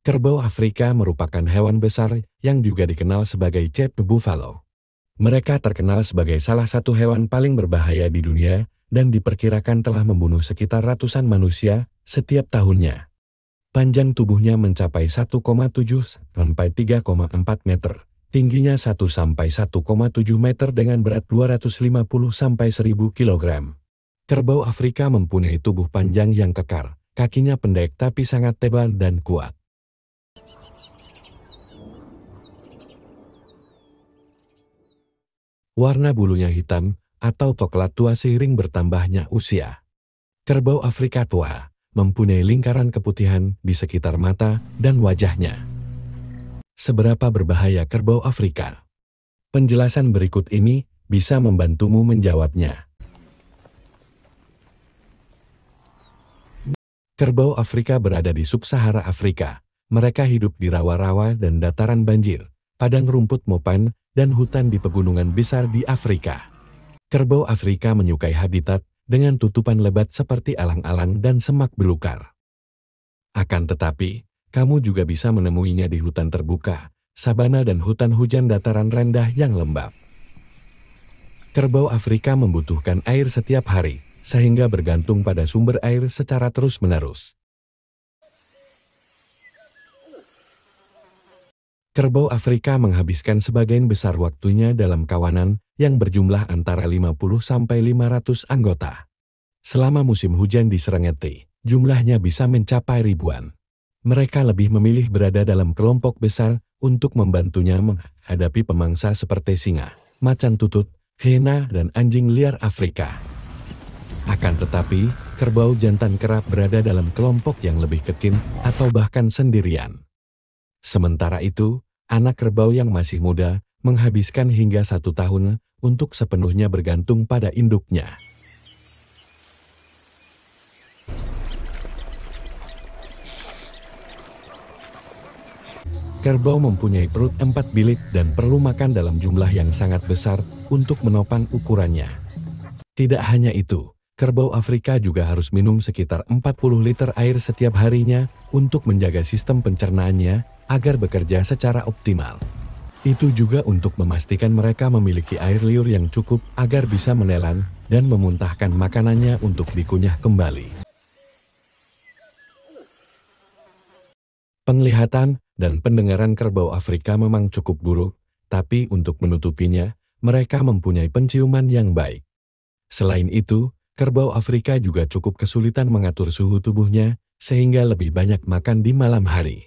Kerbau Afrika merupakan hewan besar yang juga dikenal sebagai Cape Buffalo. Mereka terkenal sebagai salah satu hewan paling berbahaya di dunia dan diperkirakan telah membunuh sekitar ratusan manusia setiap tahunnya. Panjang tubuhnya mencapai 1,7 sampai 3,4 meter, tingginya 1 sampai 1,7 meter dengan berat 250 sampai 1000 kg. Kerbau Afrika mempunyai tubuh panjang yang kekar, kakinya pendek tapi sangat tebal dan kuat. Warna bulunya hitam atau coklat tua seiring bertambahnya usia. Kerbau Afrika tua mempunyai lingkaran keputihan di sekitar mata dan wajahnya. Seberapa berbahaya kerbau Afrika? Penjelasan berikut ini bisa membantumu menjawabnya. Kerbau Afrika berada di sub-Sahara Afrika. Mereka hidup di rawa-rawa dan dataran banjir, padang rumput mopan, dan hutan di pegunungan besar di Afrika. Kerbau Afrika menyukai habitat dengan tutupan lebat seperti alang-alang dan semak belukar. Akan tetapi, kamu juga bisa menemuinya di hutan terbuka, sabana dan hutan hujan dataran rendah yang lembab. Kerbau Afrika membutuhkan air setiap hari, sehingga bergantung pada sumber air secara terus-menerus. Kerbau Afrika menghabiskan sebagian besar waktunya dalam kawanan yang berjumlah antara 50 sampai 500 anggota. Selama musim hujan di Serengeti, jumlahnya bisa mencapai ribuan. Mereka lebih memilih berada dalam kelompok besar untuk membantunya menghadapi pemangsa seperti singa, macan tutut, hiena, dan anjing liar Afrika. Akan tetapi, kerbau jantan kerap berada dalam kelompok yang lebih kecil atau bahkan sendirian. Sementara itu, anak kerbau yang masih muda menghabiskan hingga 1 tahun untuk sepenuhnya bergantung pada induknya. Kerbau mempunyai perut 4 bilik dan perlu makan dalam jumlah yang sangat besar untuk menopang ukurannya. Tidak hanya itu, kerbau Afrika juga harus minum sekitar 40 liter air setiap harinya untuk menjaga sistem pencernaannya agar bekerja secara optimal. Itu juga untuk memastikan mereka memiliki air liur yang cukup agar bisa menelan dan memuntahkan makanannya untuk dikunyah kembali. Penglihatan dan pendengaran kerbau Afrika memang cukup buruk, tapi untuk menutupinya, mereka mempunyai penciuman yang baik. Selain itu, kerbau Afrika juga cukup kesulitan mengatur suhu tubuhnya, sehingga lebih banyak makan di malam hari.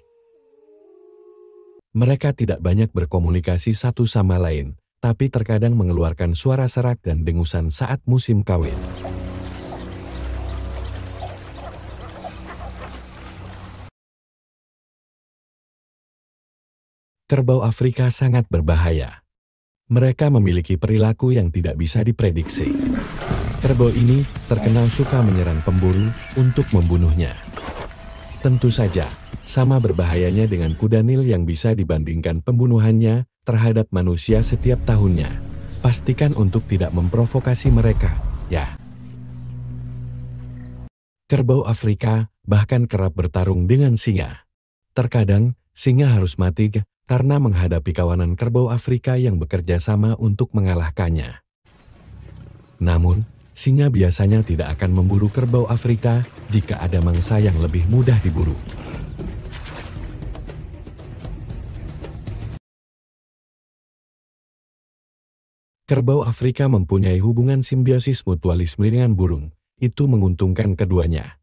Mereka tidak banyak berkomunikasi satu sama lain, tapi terkadang mengeluarkan suara serak dan dengusan saat musim kawin. Kerbau Afrika sangat berbahaya. Mereka memiliki perilaku yang tidak bisa diprediksi. Kerbau ini terkenal suka menyerang pemburu untuk membunuhnya. Tentu saja, sama berbahayanya dengan kuda Nil yang bisa dibandingkan pembunuhannya terhadap manusia setiap tahunnya. Pastikan untuk tidak memprovokasi mereka, ya. Kerbau Afrika bahkan kerap bertarung dengan singa. Terkadang, singa harus mati karena menghadapi kawanan kerbau Afrika yang bekerja sama untuk mengalahkannya. Namun, singa biasanya tidak akan memburu kerbau Afrika jika ada mangsa yang lebih mudah diburu. Kerbau Afrika mempunyai hubungan simbiosis mutualisme dengan burung. Itu menguntungkan keduanya.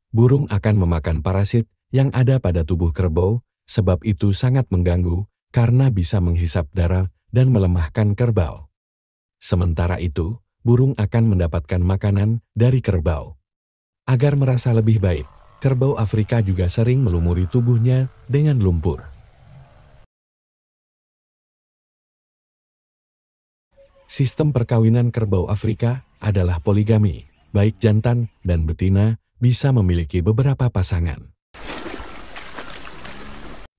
Burung akan memakan parasit yang ada pada tubuh kerbau, sebab itu sangat mengganggu karena bisa menghisap darah dan melemahkan kerbau. Sementara itu, burung akan mendapatkan makanan dari kerbau. Agar merasa lebih baik, kerbau Afrika juga sering melumuri tubuhnya dengan lumpur. Sistem perkawinan kerbau Afrika adalah poligami, baik jantan dan betina bisa memiliki beberapa pasangan.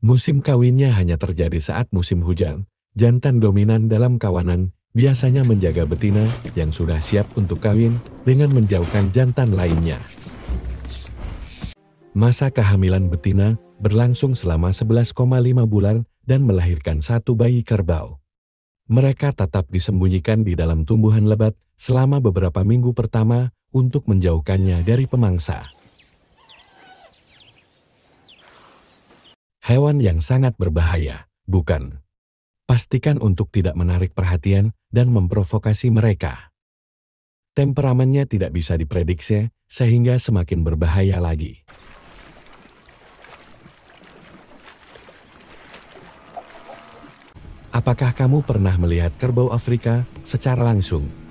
Musim kawinnya hanya terjadi saat musim hujan. Jantan dominan dalam kawanan biasanya menjaga betina yang sudah siap untuk kawin dengan menjauhkan jantan lainnya. Masa kehamilan betina berlangsung selama 11,5 bulan dan melahirkan satu bayi kerbau. Mereka tetap disembunyikan di dalam tumbuhan lebat selama beberapa minggu pertama untuk menjauhkannya dari pemangsa. Hewan yang sangat berbahaya, bukan? Pastikan untuk tidak menarik perhatian dan memprovokasi mereka. Temperamennya tidak bisa diprediksi, sehingga semakin berbahaya lagi. Apakah kamu pernah melihat kerbau Afrika secara langsung?